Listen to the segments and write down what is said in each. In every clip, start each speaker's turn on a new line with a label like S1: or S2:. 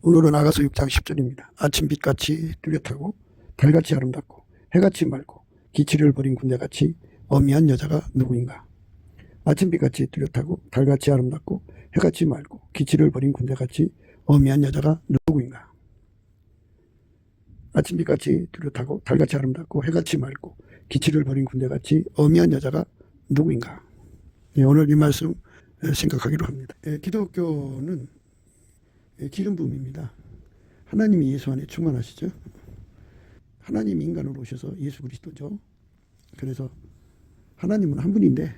S1: 오늘은 아가서 6장 10절입니다. 아침빛같이 뚜렷하고 달같이 아름답고 해같이 맑고 기치를 버린 군대같이 어미한 여자가 누구인가. 아침빛같이 뚜렷하고 달같이 아름답고 해같이 맑고 기치를 버린 군대같이 어미한 여자가 누구인가. 아침빛같이 뚜렷하고 달같이 아름답고 해같이 맑고 기치를 버린 군대같이 어미한 여자가 누구인가. 오늘 이 말씀 생각하기로 합니다. 기독교는 기름 부음입니다. 하나님이 예수 안에 충만하시죠. 하나님이 인간으로 오셔서 예수 그리스도죠. 그래서 하나님은 한 분인데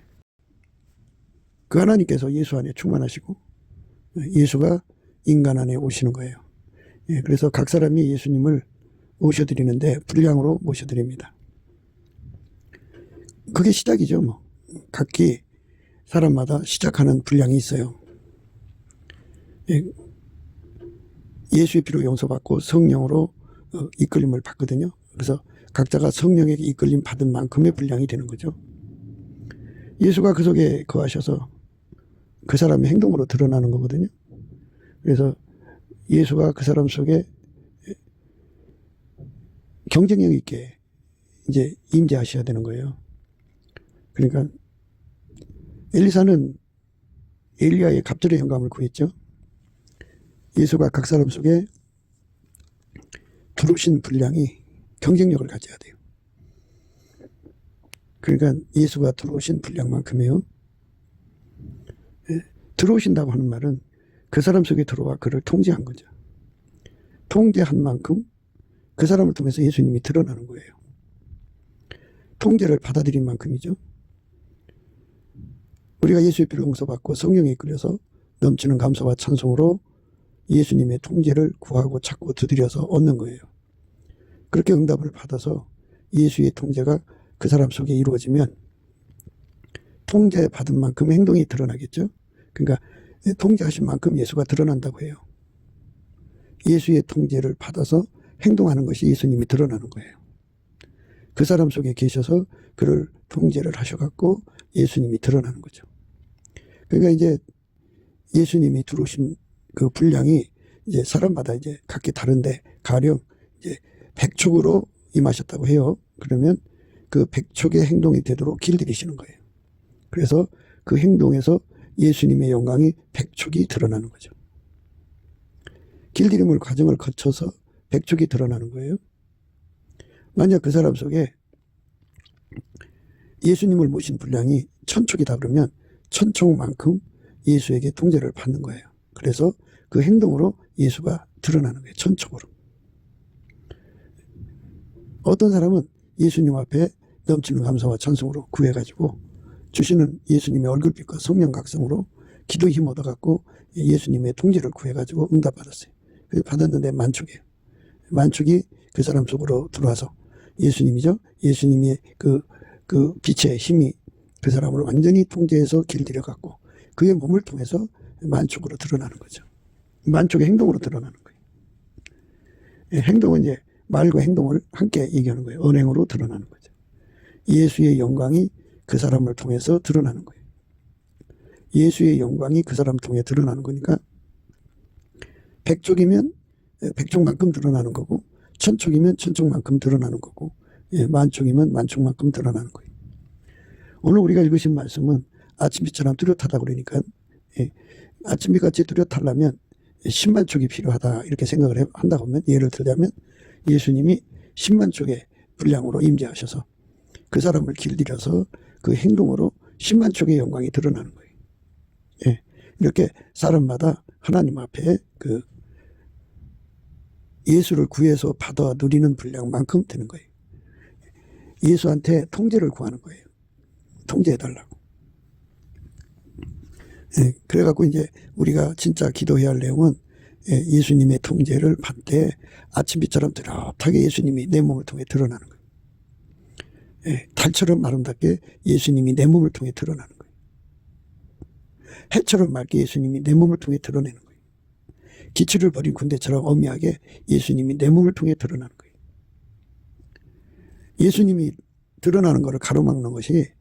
S1: 그 하나님께서 예수 안에 충만하시고 예수가 인간 안에 오시는 거예요. 그래서 각 사람이 예수님을 모셔드리는데 분량으로 모셔드립니다. 그게 시작이죠. 각기 사람마다 시작하는 분량이 있어요. 예수의 피로 용서받고 성령으로 이끌림을 받거든요. 그래서 각자가 성령에게 이끌림 받은 만큼의 분량이 되는 거죠. 예수가 그 속에 거하셔서 그 사람의 행동으로 드러나는 거거든요. 그래서 예수가 그 사람 속에 경쟁력 있게 이제 임재하셔야 되는 거예요. 그러니까 엘리사는 엘리야의 갑절의 영감을 구했죠. 예수가 각 사람 속에 들어오신 분량이 경쟁력을 가져야 돼요. 그러니까 예수가 들어오신 분량만큼이요. 들어오신다고 하는 말은 그 사람 속에 들어와 그를 통제한 거죠. 통제한 만큼 그 사람을 통해서 예수님이 드러나는 거예요. 통제를 받아들인 만큼이죠. 우리가 예수의 피로 용서받고 성령에 이끌려서 넘치는 감사와 찬송으로 예수님의 통제를 구하고 찾고 두드려서 얻는 거예요. 그렇게 응답을 받아서 예수의 통제가 그 사람 속에 이루어지면 통제받은 만큼 행동이 드러나겠죠. 그러니까 통제하신 만큼 예수가 드러난다고 해요. 예수의 통제를 받아서 행동하는 것이 예수님이 드러나는 거예요. 그 사람 속에 계셔서 그를 통제를 하셔갖고 예수님이 드러나는 거죠. 그러니까 이제 예수님이 들어오신 그 분량이 이제 사람마다 이제 각기 다른데 가령 이제 100촉으로 임하셨다고 해요. 그러면 그 100촉의 행동이 되도록 길들이시는 거예요. 그래서 그 행동에서 예수님의 영광이 100촉이 드러나는 거죠. 길들임을 과정을 거쳐서 100촉이 드러나는 거예요. 만약 그 사람 속에 예수님을 모신 분량이 1000촉이다 그러면 1000촉만큼 예수에게 통제를 받는 거예요. 그래서 그 행동으로 예수가 드러나는 거예요. 1000촉으로. 어떤 사람은 예수님 앞에 넘치는 감사와 찬송으로 구해가지고 주시는 예수님의 얼굴빛과 성령 각성으로 기도에 힘 얻어갖고 예수님의 통제를 구해가지고 응답받았어요. 그래서 받았는데 만촉이에요. 만촉이 그 사람 속으로 들어와서 예수님이죠. 예수님의 그 빛의 힘이 그 사람을 완전히 통제해서 길들여갖고 그의 몸을 통해서 만촉으로 드러나는 거죠. 만촉의 행동으로 드러나는 거예요. 행동은 이제 말과 행동을 함께 얘기하는 거예요. 언행으로 드러나는 거죠. 예수의 영광이 그 사람을 통해서 드러나는 거예요. 예수의 영광이 그 사람 통해 드러나는 거니까 100촉이면 100촉만큼 드러나는 거고 1000촉이면 1000촉만큼 드러나는 거고 만촉이면 만촉만큼 드러나는 거예요. 오늘 우리가 읽으신 말씀은 아침빛처럼 뚜렷하다 그러니까 아침빛같이 뚜렷하려면 10만 촉이 필요하다 이렇게 생각을 한다고 하면 예를 들자면 예수님이 10만 촉의 분량으로 임재하셔서 그 사람을 길들여서 그 행동으로 10만 촉의 영광이 드러나는 거예요. 이렇게 사람마다 하나님 앞에 그 예수를 구해서 받아 누리는 분량만큼 되는 거예요. 예수한테 통제를 구하는 거예요. 통제해달라고. 그래갖고 이제 우리가 진짜 기도해야 할 내용은 예수님의 통제를 받되 아침빛처럼 뚜렷하게 예수님이 내 몸을 통해 드러나는 거예요. 달처럼 아름답게 예수님이 내 몸을 통해 드러나는 거예요. 해처럼 맑게 예수님이 내 몸을 통해 드러내는 거예요. 기치를 버린 군대처럼 엄미하게 예수님이 내 몸을 통해 드러나는 거예요. 예수님이 드러나는 것을 가로막는 것이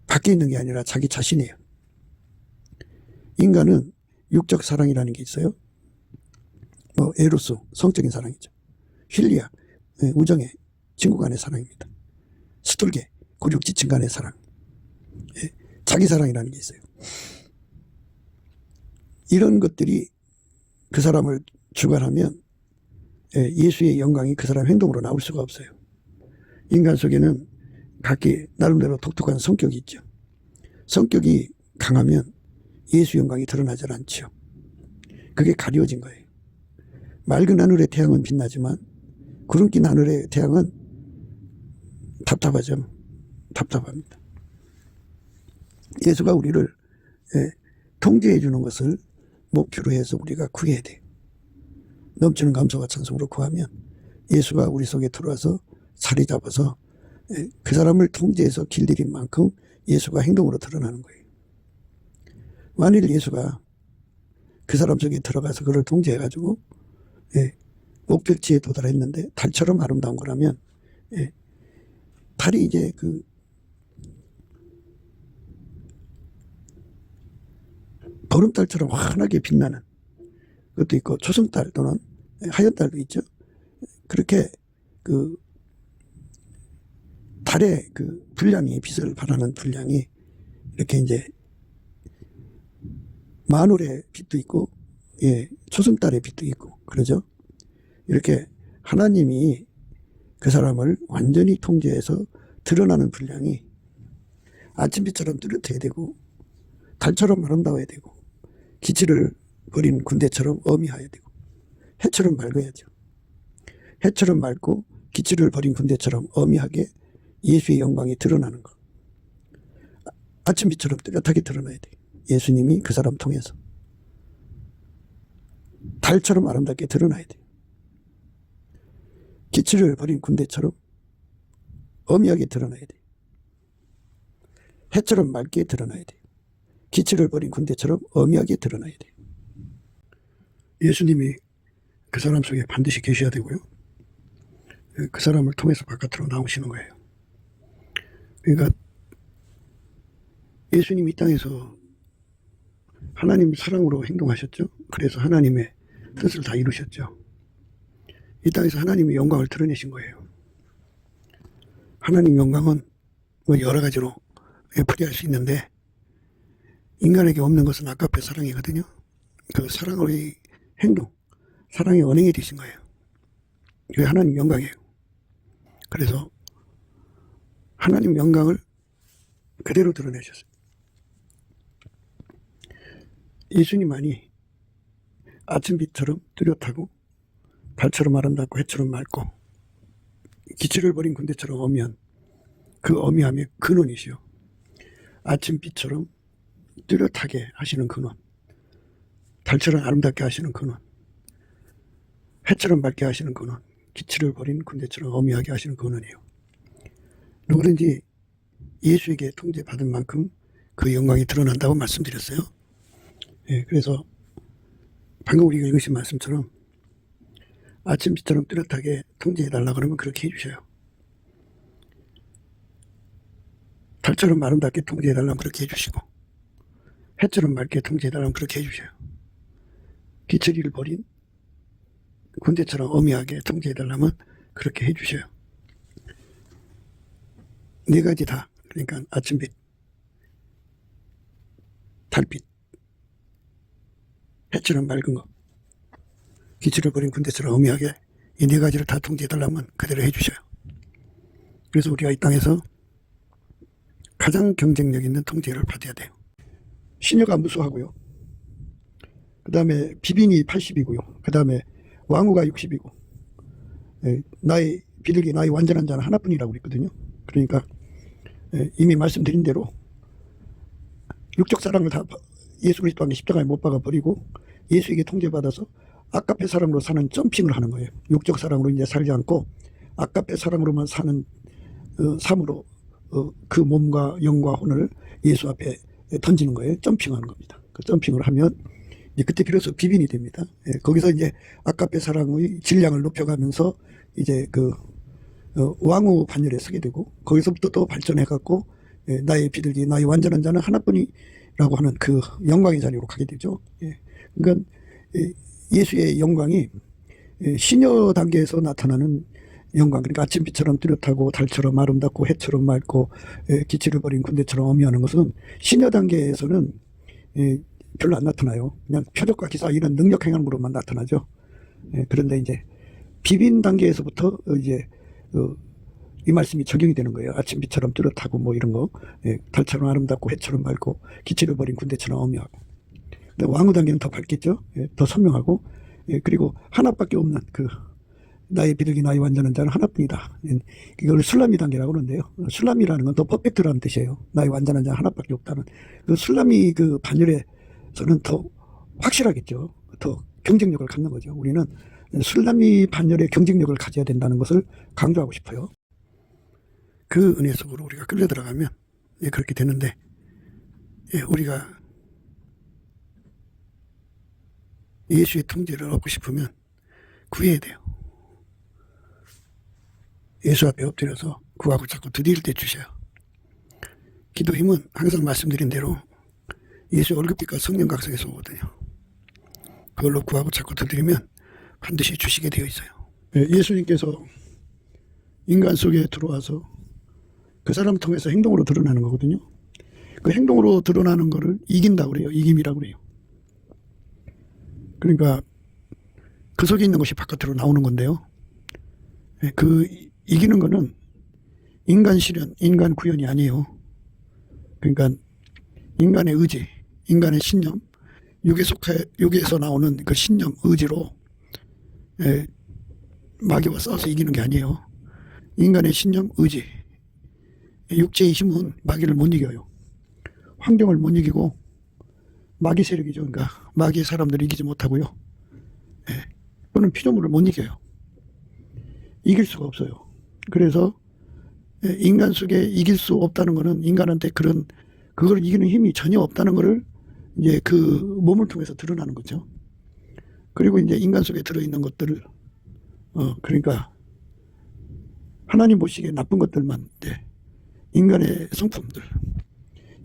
S1: 밖에 있는 게 아니라 자기 자신이에요. 인간은 육적 사랑이라는 게 있어요. 뭐 에로스 성적인 사랑이죠. 힐리아 우정의 친구 간의 사랑입니다. 스톨게 굴욕 지친 간의 사랑. 자기 사랑이라는 게 있어요. 이런 것들이 그 사람을 주관하면 예수의 영광이 그 사람 행동으로 나올 수가 없어요. 인간 속에는 각기 나름대로 독특한 성격이 있죠. 성격이 강하면 예수 영광이 드러나지 않죠. 그게 가려진 거예요. 맑은 하늘의 태양은 빛나지만 구름 낀 하늘의 태양은 답답하죠. 답답합니다. 예수가 우리를 통제해 주는 것을 목표로 해서 우리가 구해야 돼요. 넘치는 감사와 찬송으로 구하면 예수가 우리 속에 들어와서 자리 잡아서 그 사람을 통제해서 길들인 만큼 예수가 행동으로 드러나는 거예요. 만일 예수가 그 사람 속에 들어가서 그를 통제해가지고 목적지에 도달했는데 달처럼 아름다운 거라면 달이 이제 그 보름달처럼 환하게 빛나는 것도 있고 초승달 또는 하얀달도 있죠. 그렇게 그 달의 그 분량이 빛을 발하는 분량이 이렇게 이제 만월의 빛도 있고 초승달의 빛도 있고 그러죠. 이렇게 하나님이 그 사람을 완전히 통제해서 드러나는 분량이 아침빛처럼 뚜렷해야 되고 달처럼 아름다워야 되고 기치를 버린 군대처럼 어미해야 되고 해처럼 맑아야죠. 해처럼 맑고 기치를 버린 군대처럼 어미하게 예수의 영광이 드러나는 것. 아침빛처럼 뚜렷하게 드러나야 돼요. 예수님이 그 사람 통해서 달처럼 아름답게 드러나야 돼요. 기치를 버린 군대처럼 어미하게 드러나야 돼요. 해처럼 맑게 드러나야 돼요. 기치를 버린 군대처럼 어미하게 드러나야 돼요. 예수님이 그 사람 속에 반드시 계셔야 되고요. 그 사람을 통해서 바깥으로 나오시는 거예요. 그러니까 예수님이 이 땅에서 하나님 사랑으로 행동하셨죠. 그래서 하나님의 뜻을 다 이루셨죠. 이 땅에서 하나님의 영광을 드러내신 거예요. 하나님 영광은 뭐 여러 가지로 풀이할 수 있는데 인간에게 없는 것은 아까페 사랑이거든요. 그 사랑의 행동, 사랑의 언행이 되신 거예요. 그게 하나님 영광이에요. 그래서 하나님 영광을 그대로 드러내셨어요. 예수님만이 아침빛처럼 뚜렷하고 달처럼 아름답고 해처럼 맑고 기치를 버린 군대처럼 어미한 그 어미함의 근원이시요. 아침빛처럼 뚜렷하게 하시는 근원, 달처럼 아름답게 하시는 근원, 해처럼 맑게 하시는 근원, 기치를 버린 군대처럼 어미하게 하시는 근원이에요. 누구든지 예수에게 통제받은 만큼 그 영광이 드러난다고 말씀드렸어요. 그래서 방금 우리가 읽으신 말씀처럼 아침빛처럼 뚜렷하게 통제해달라 그러면 그렇게 해주셔요. 달처럼 아름답게 통제해달라면 그렇게 해주시고 해처럼 맑게 통제해달라면 그렇게 해주셔요. 기철이를 버린 군대처럼 어미하게 통제해달라면 그렇게 해주셔요. 네 가지 다. 그러니까 아침빛, 달빛, 해처럼 맑은 것, 기치를 버린 군대처럼 어미하게 이 네 가지를 다 통제해달라면 그대로 해주셔요. 그래서 우리가 이 땅에서 가장 경쟁력 있는 통제를 받아야 돼요. 시녀가 무수하고요. 그 다음에 비빈이 80이고요. 그 다음에 왕후가 60이고 나의 비둘기 나의 완전한 자는 하나뿐이라고 그랬거든요. 그러니까 이미 말씀드린 대로 육적 사랑을 다 예수 그리스도 안에 십자가에 못 박아버리고 예수에게 통제받아서 아까페 사랑으로 사는 점핑을 하는 거예요. 육적 사랑으로 이제 살지 않고 아까페 사랑으로만 사는 삶으로 그 몸과 영과 혼을 예수 앞에 던지는 거예요. 점핑하는 겁니다. 그 점핑을 하면 이제 그때 비로소 비빈이 됩니다. 거기서 이제 아까페 사랑의 질량을 높여가면서 이제 그 왕후 반열에 서게 되고 거기서부터 또 발전해 갖고 나의 비둘기 나의 완전한 자는 하나뿐이라고 하는 그 영광의 자리로 가게 되죠. 그러니까 예수의 영광이 시녀 단계에서 나타나는 영광, 그러니까 아침빛처럼 뚜렷하고 달처럼 아름답고 해처럼 맑고 기치를 버린 군대처럼 어미하는 것은 시녀 단계에서는 별로 안 나타나요. 그냥 표적과 기사 이런 능력 행함으로만 나타나죠. 그런데 이제 비빈 단계에서부터 이제 이 말씀이 적용이 되는 거예요. 아침빛처럼 뚜렷하고 뭐 이런 거, 달처럼 아름답고 해처럼 맑고 기치를 버린 군대처럼 어미하고. 왕후 단계는 더 밝겠죠. 더 선명하고, 그리고 하나밖에 없는 나의 비둘기 나의 완전한 자는 하나뿐이다. 이걸 술라미 단계라고 그러는데요. 술라미라는 건 더 퍼펙트라는 뜻이에요. 나의 완전한 자는 하나밖에 없다는. 그 술라미 반열에서는 더 확실하겠죠. 더 경쟁력을 갖는 거죠. 우리는 술라미 반열의 경쟁력을 가져야 된다는 것을 강조하고 싶어요. 그 은혜 속으로 우리가 끌려 들어가면 그렇게 되는데, 우리가 예수의 통제를 얻고 싶으면 구해야 돼요. 예수 앞에 엎드려서 구하고 자꾸 드릴 때 주셔요. 기도 힘은 항상 말씀드린 대로 예수 월급빛과 성령 각성에서 오거든요. 그걸로 구하고 자꾸 드리면 반드시 주시게 되어 있어요. 예수님께서 인간 속에 들어와서 그 사람 통해서 행동으로 드러나는 거거든요. 그 행동으로 드러나는 거를 이긴다고 그래요. 이김이라고 그래요. 그러니까 그 속에 있는 것이 바깥으로 나오는 건데요. 그 이기는 거는 인간 실현, 인간 구현이 아니에요. 그러니까 인간의 의지, 인간의 신념, 육에서 나오는 그 신념, 의지로 마귀와 싸워서 이기는 게 아니에요. 인간의 신념, 의지, 육체의 힘은 마귀를 못 이겨요. 환경을 못 이기고 마귀 세력이죠. 그러니까 마귀의 사람들을 이기지 못하고요. 또는 피조물을 못 이겨요. 이길 수가 없어요. 그래서 인간 속에 이길 수 없다는 것은 인간한테 그걸 이기는 힘이 전혀 없다는 것을 이제 그 몸을 통해서 드러나는 거죠. 그리고 이제 인간 속에 들어있는 것들을 그러니까 하나님 보시기에 나쁜 것들만 인간의 성품들,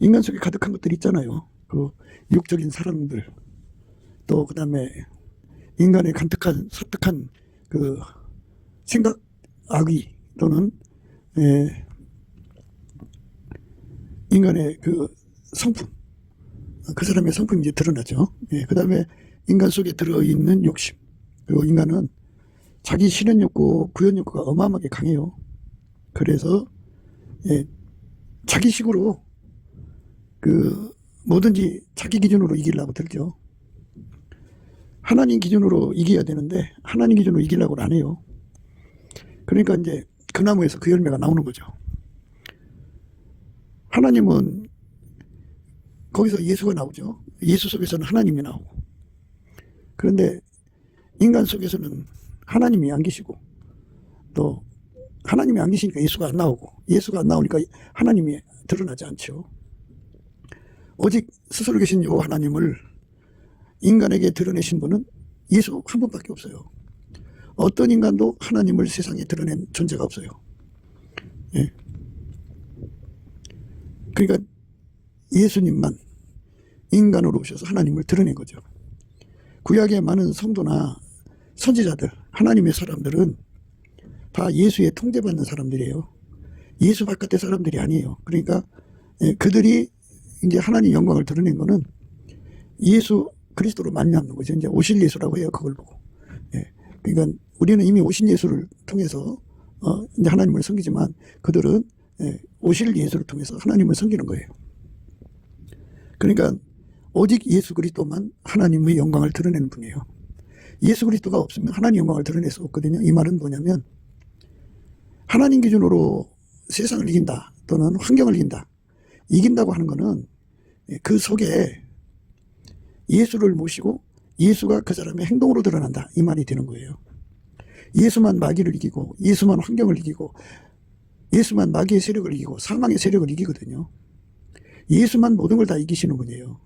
S1: 인간 속에 가득한 것들 있잖아요. 그 육적인 사랑들, 또 그다음에 인간의 사특한 그 생각, 악의 또는 인간의 그 성품, 그 사람의 성품이 이제 드러나죠. 그 다음에 인간 속에 들어있는 욕심. 그리고 인간은 자기 실현 욕구, 구현 욕구가 어마어마하게 강해요. 그래서 자기식으로 뭐든지 자기 기준으로 이기려고 들죠. 하나님 기준으로 이겨야 되는데 하나님 기준으로 이기려고는 안 해요. 그러니까 이제 그 나무에서 그 열매가 나오는 거죠. 하나님은 거기서 예수가 나오죠. 예수 속에서는 하나님이 나오고. 그런데 인간 속에서는 하나님이 안 계시고, 또 하나님이 안 계시니까 예수가 안 나오고, 예수가 안 나오니까 하나님이 드러나지 않죠. 오직 스스로 계신 요 하나님을 인간에게 드러내신 분은 예수 한 분밖에 없어요. 어떤 인간도 하나님을 세상에 드러낸 존재가 없어요. 그러니까 예수님만 인간으로 오셔서 하나님을 드러낸 거죠. 구약의 많은 성도나 선지자들, 하나님의 사람들은 다 예수의 통제받는 사람들이에요. 예수 바깥의 사람들이 아니에요. 그러니까 그들이 이제 하나님 영광을 드러낸 거는 예수 그리스도로 말미암는 거죠. 이제 오실 예수라고 해요. 그걸 보고. 그러니까 우리는 이미 오신 예수를 통해서 이제 하나님을 섬기지만 그들은 오실 예수를 통해서 하나님을 섬기는 거예요. 그러니까 오직 예수 그리스도만 하나님의 영광을 드러내는 분이에요. 예수 그리스도가 없으면 하나님 영광을 드러낼 수 없거든요. 이 말은 뭐냐면 하나님 기준으로 세상을 이긴다 또는 환경을 이긴다. 이긴다고 하는 것은 그 속에 예수를 모시고 예수가 그 사람의 행동으로 드러난다. 이 말이 되는 거예요. 예수만 마귀를 이기고 예수만 환경을 이기고 예수만 마귀의 세력을 이기고 사망의 세력을 이기거든요. 예수만 모든 걸 다 이기시는 분이에요.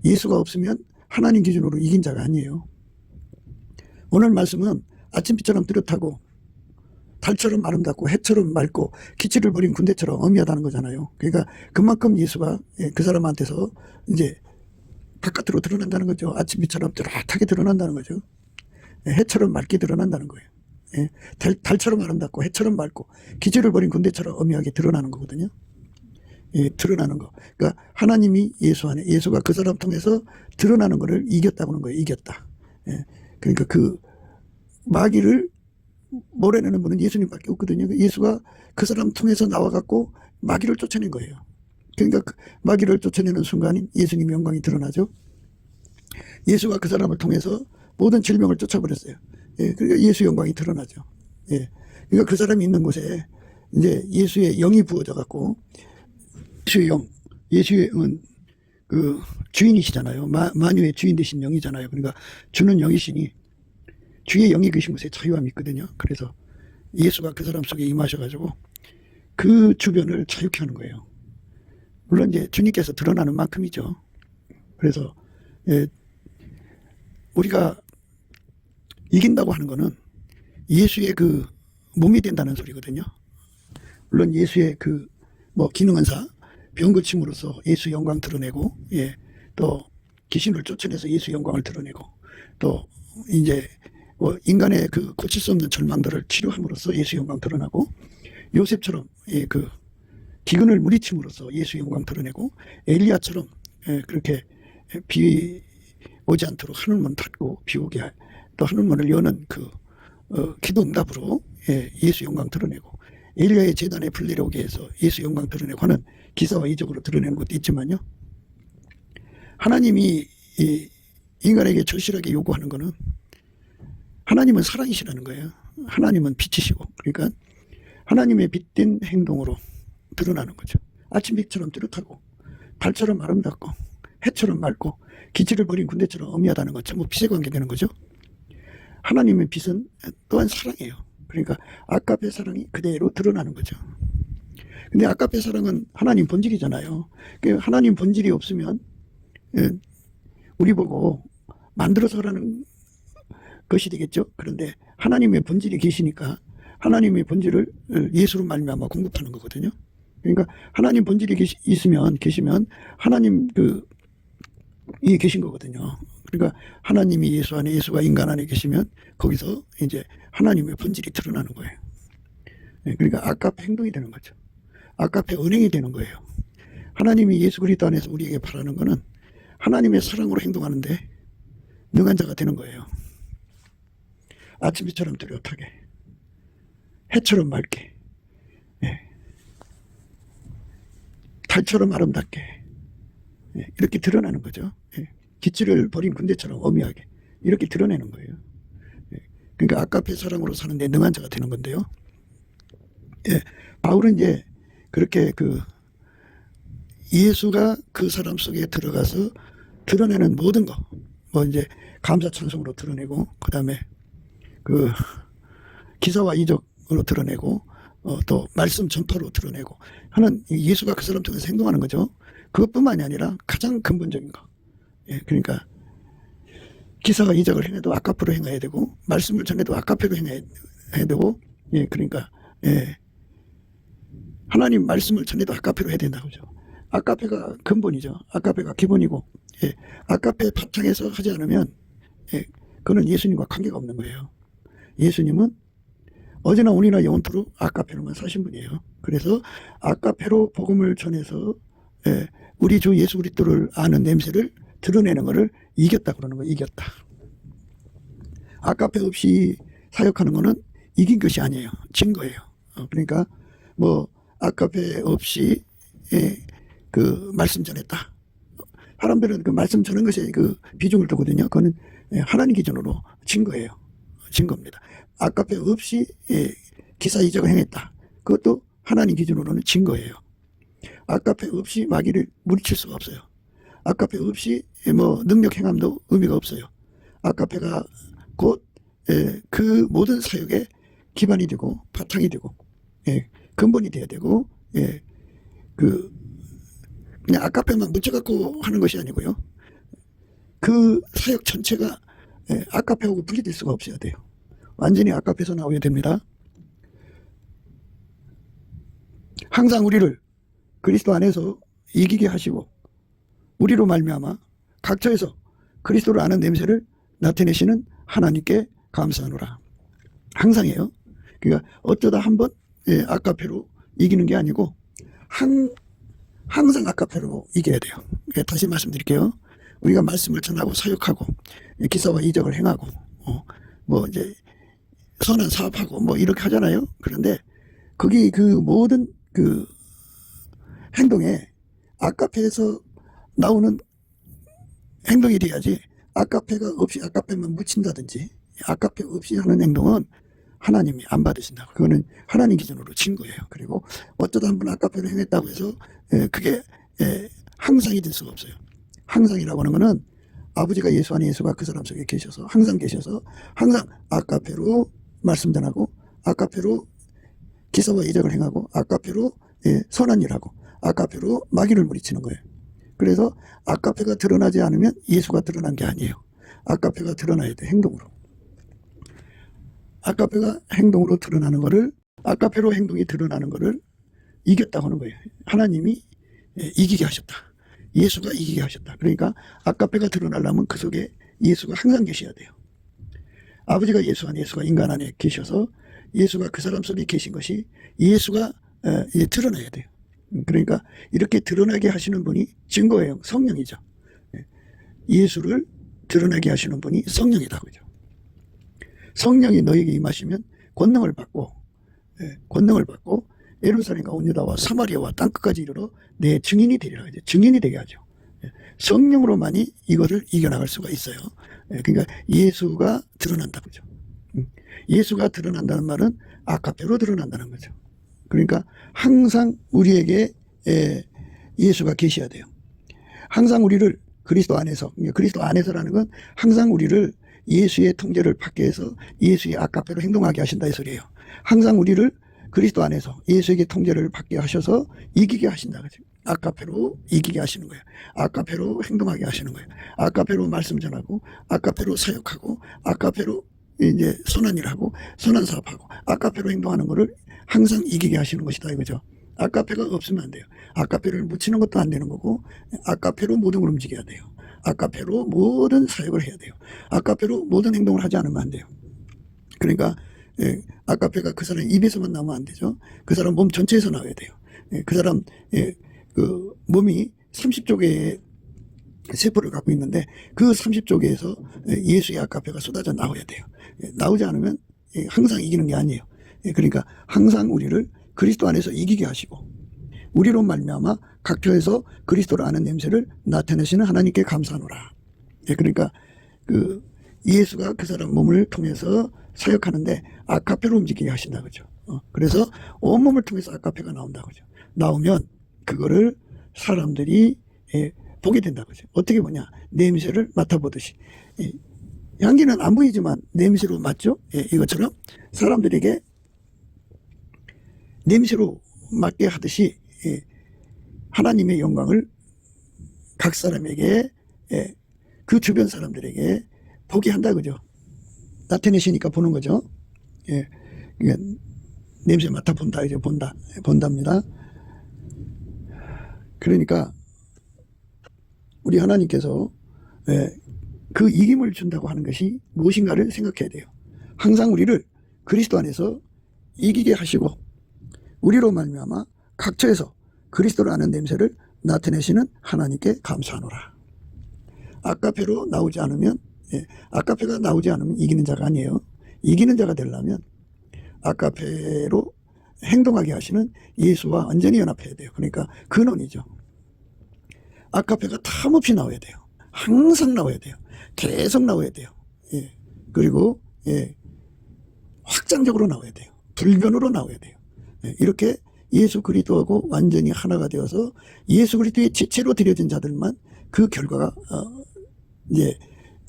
S1: 예수가 없으면 하나님 기준으로 이긴 자가 아니에요. 오늘 말씀은 아침빛처럼 뚜렷하고 달처럼 아름답고 해처럼 맑고 기치를 버린 군대처럼 어미하다는 거잖아요. 그러니까 그만큼 예수가 그 사람한테서 이제 바깥으로 드러난다는 거죠. 아침빛처럼 뚜렷하게 드러난다는 거죠. 해처럼 맑게 드러난다는 거예요. 달처럼 아름답고 해처럼 맑고 기지를 버린 군대처럼 엄하게 드러나는 거거든요. 드러나는 거. 그러니까 하나님이 예수 안에, 예수가 그 사람 통해서 드러나는 것을 이겼다고 하는 거예요. 이겼다. 그러니까 그 마귀를 몰아내는 분은 예수님밖에 없거든요. 예수가 그 사람 통해서 나와갖고 마귀를 쫓아낸 거예요. 그러니까 그 마귀를 쫓아내는 순간 예수님의 영광이 드러나죠. 예수가 그 사람을 통해서 모든 질병을 쫓아버렸어요. 그러니까 예수의 영광이 드러나죠. 그러니까 그 사람이 있는 곳에 이제 예수의 영이 부어져 갖고, 예수의 영은 그 주인이시잖아요. 만유의 주인 되신 영이잖아요. 그러니까 주는 영이시니 주의 영이 계신 곳에 자유함이 있거든요. 그래서 예수가 그 사람 속에 임하셔가지고 그 주변을 자유케 하는 거예요. 물론 이제 주님께서 드러나는 만큼이죠. 그래서 우리가 이긴다고 하는 거는 예수의 그 몸이 된다는 소리거든요. 물론 예수의 그 기능은사 병 고침으로써 예수 영광 드러내고, 또 귀신을 쫓아내서 예수 영광을 드러내고, 또 이제 인간의 그 고칠 수 없는 절망들을 치료함으로써 예수 영광 드러나고, 요셉처럼 그 기근을 물리침으로써 예수 영광 드러내고, 엘리야처럼 그렇게 비 오지 않도록 하늘문 닫고 비 오게 또 하늘문을 여는 그 기도 응답으로 예수 영광 드러내고, 엘리야의 제단에 불 내려오게 해서 예수 영광 드러내고 하는 기사와 이적으로 드러내는 것도 있지만요. 하나님이 인간에게 절실하게 요구하는 것은 하나님은 사랑이시라는 거예요. 하나님은 빛이시고, 그러니까 하나님의 빛된 행동으로 드러나는 거죠. 아침빛처럼 뚜렷하고 달처럼 아름답고 해처럼 맑고 기지를 버린 군대처럼 엄하다는 것, 전부 빛에 관계되는 거죠. 하나님의 빛은 또한 사랑이에요. 그러니까 아까페 사랑이 그대로 드러나는 거죠. 근데 아까페 사랑은 하나님 본질이잖아요. 하나님 본질이 없으면 우리 보고 만들어서 하라는 것이 되겠죠. 그런데 하나님의 본질이 계시니까 하나님의 본질을 예수로 말미암아 공급하는 거거든요. 그러니까 하나님 본질이 계시면 하나님 이 계신 거거든요. 그러니까 하나님이 예수 안에, 예수가 인간 안에 계시면 거기서 이제 하나님의 본질이 드러나는 거예요. 그러니까 아까페 행동이 되는 거죠. 아까페 은행이 되는 거예요. 하나님이 예수 그리스도 안에서 우리에게 바라는 것은 하나님의 사랑으로 행동하는데 능한 자가 되는 거예요. 아침빛처럼 뚜렷하게, 해처럼 맑게, 달처럼 아름답게 이렇게 드러나는 거죠. 기치를 버린 군대처럼 엄하게 이렇게 드러내는 거예요. 그러니까 아까페 사랑으로 사는데 능한 자가 되는 건데요. 바울은 이제 그렇게 예수가 그 사람 속에 들어가서 드러내는 모든 거, 이제 감사 찬송으로 드러내고, 그 다음에 기사와 이적으로 드러내고, 또 말씀 전파로 드러내고 하는, 예수가 그 사람 통해서 행동하는 거죠. 그것뿐만이 아니라 가장 근본적인 거, 그러니까 기사와 이적을 행해도 아까페로 행해야 되고, 말씀을 전해도 아까페로 행해야 되고, 그러니까 하나님 말씀을 전해도 아까페로 해야 된다고 하죠. 아까페가 근본이죠. 아까페가 기본이고, 아까페 바탕에서 하지 않으면 그건 예수님과 관계가 없는 거예요. 예수님은 어제나 오늘이나 영원토록 아까페로만 사신 분이에요. 그래서 아까페로 복음을 전해서 우리 주 예수 그리스도를 아는 냄새를 드러내는 것을 이겼다 그러는 거예요. 이겼다. 아까페 없이 사역하는 거는 이긴 것이 아니에요. 진 거예요. 그러니까 아까페 없이 그 말씀 전했다. 사람들은 그 말씀 전한 것에 그 비중을 두거든요. 그거는 하나님 기준으로 진 거예요. 진 겁니다. 아까페 없이 기사 이적을 행했다. 그것도 하나님 기준으로는 진 거예요. 아까페 없이 마귀를 물리칠 수가 없어요. 아까페 없이 능력 행함도 의미가 없어요. 아까페가 곧 그 모든 사역의 기반이 되고 바탕이 되고 근본이 돼야 되고, 그냥 아까페만 묻혀갖고 하는 것이 아니고요. 그 사역 전체가 아까페하고 분리될 수가 없어야 돼요. 완전히 아까페에서 나오어야 됩니다. 항상 우리를 그리스도 안에서 이기게 하시고 우리로 말미암아 각처에서 그리스도를 아는 냄새를 나타내시는 하나님께 감사하노라. 항상이에요. 그러니까 어쩌다 한번 아카페로 이기는 게 아니고 항상 아카페로 이겨야 돼요. 다시 말씀드릴게요. 우리가 말씀을 전하고 사역하고 기사와 이적을 행하고 뭐 이제 선한 사업하고 뭐 이렇게 하잖아요. 그런데 거기 그 모든 그 행동에 아카페에서 나오는 행동이 돼야지, 아카페가 없이 아카페만 묻힌다든지 아카페 없이 하는 행동은 하나님이 안 받으신다고. 그거는 하나님 기준으로 진 거예요. 그리고 어쩌다 한번 아카페를 행했다고 해서 그게 항상이 될 수가 없어요. 항상이라고 하는 거는 아버지가 예수 안에 예수가 그 사람 속에 계셔서 항상 아카페로 말씀 전하고, 아카페로 기사와 이적을 행하고, 아카페로 선한 일하고, 아카페로 마귀를 물리치는 거예요. 그래서 아카페가 드러나지 않으면 예수가 드러난 게 아니에요. 아카페가 드러나야 돼, 행동으로. 아카페가 행동으로 드러나는 거를, 아카페로 행동이 드러나는 거를 이겼다고 하는 거예요. 하나님이 이기게 하셨다. 예수가 이기게 하셨다. 그러니까 아카페가 드러나려면 그 속에 예수가 항상 계셔야 돼요. 아버지가 예수 안에 예수가 인간 안에 계셔서 예수가 그 사람 속에 계신 것이 예수가 드러나야 돼요. 그러니까 이렇게 드러나게 하시는 분이 증거예요. 성령이죠. 예수를 드러나게 하시는 분이 성령이다. 그죠? 성령이 너에게 임하시면 권능을 받고 예루살렘과 온 유다와 사마리아와 땅끝까지 이르러 내 증인이 되리라. 증인이 되게 하죠. 성령으로만이 이거를 이겨나갈 수가 있어요. 그러니까 예수가 드러난다. 그죠? 예수가 드러난다는 말은 아카페로 드러난다는 거죠. 그러니까 항상 우리에게 예수가 계셔야 돼요. 항상 우리를 그리스도 안에서라는 건 항상 우리를 예수의 통제를 받게 해서 예수의 아카페로 행동하게 하신다 이 소리예요. 항상 우리를 그리스도 안에서 예수에게 통제를 받게 하셔서 이기게 하신다. 그죠? 아카페로 이기게 하시는 거예요. 아카페로 행동하게 하시는 거예요. 아카페로 말씀 전하고, 아카페로 사역하고, 아카페로 이제 선한 일하고, 선한 사업하고, 아카페로 행동하는 거를 항상 이기게 하시는 것이다 이거죠. 아카페가 없으면 안 돼요. 아카페를 묻히는 것도 안 되는 거고, 아카페로 모든 걸 움직여야 돼요. 아카페로 모든 사역을 해야 돼요. 아카페로 모든 행동을 하지 않으면 안 돼요. 그러니까 아카페가 그 사람 입에서만 나오면 안 되죠. 그 사람 몸 전체에서 나와야 돼요. 그 사람 그 몸이 30조 개의 세포를 갖고 있는데 그 30조 개에서 예수의 아카페가 쏟아져 나와야 돼요. 나오지 않으면 항상 이기는 게 아니에요. 그러니까 항상 우리를 그리스도 안에서 이기게 하시고, 우리로 말미암아 각처에서 그리스도를 아는 냄새를 나타내시는 하나님께 감사하노라. 그러니까 그 예수가 그 사람 몸을 통해서 사역하는데 아카페로 움직이게 하신다 그죠. 그래서 온몸을 통해서 아카페가 나온다 그죠. 나오면 그거를 사람들이 보게 된다 그죠. 어떻게 보냐, 냄새를 맡아보듯이. 향기는 안 보이지만 냄새로 맡죠. 이것처럼 사람들에게 냄새로 맡게 하듯이 하나님의 영광을 각 사람에게, 그 주변 사람들에게 보게 한다 그죠. 나타내시니까 보는 거죠. 냄새 맡아 본다 이제 본답니다. 그러니까 우리 하나님께서 그 이김을 준다고 하는 것이 무엇인가를 생각해야 돼요. 항상 우리를 그리스도 안에서 이기게 하시고, 우리로 말미암아 각처에서 그리스도를 아는 냄새를 나타내시는 하나님께 감사하노라. 아카페로 나오지 않으면, 아카페가 나오지 않으면 이기는 자가 아니에요. 이기는 자가 되려면 아카페로 행동하게 하시는 예수와 완전히 연합해야 돼요. 그러니까 근원이죠. 아카페가 탐없이 나와야 돼요. 항상 나와야 돼요. 계속 나와야 돼요. 그리고 확장적으로 나와야 돼요. 불변으로 나와야 돼요. 이렇게 예수 그리스도하고 완전히 하나가 되어서 예수 그리스도의 지체로 드려진 자들만 그 결과가 이제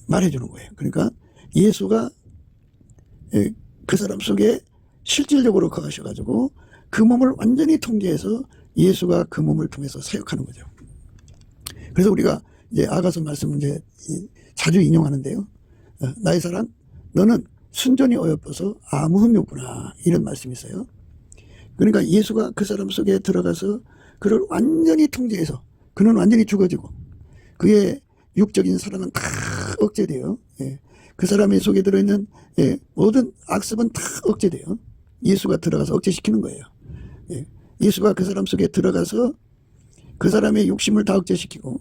S1: 말해주는 거예요. 그러니까 예수가 그 사람 속에 실질적으로 거하셔가지고 그 몸을 완전히 통제해서 예수가 그 몸을 통해서 사역하는 거죠. 그래서 우리가 이제 아가서 말씀을 이제 자주 인용하는데요. 나의 사랑, 너는 순전히 어여뻐서 아무 흠이 없구나. 이런 말씀이 있어요. 그러니까 예수가 그 사람 속에 들어가서 그를 완전히 통제해서 그는 완전히 죽어지고 그의 육적인 사랑은 다 억제돼요. 예. 그 사람의 속에 들어있는 모든 악습은 다 억제돼요. 예수가 들어가서 억제시키는 거예요. 예. 예수가 그 사람 속에 들어가서 그 사람의 욕심을 다 억제시키고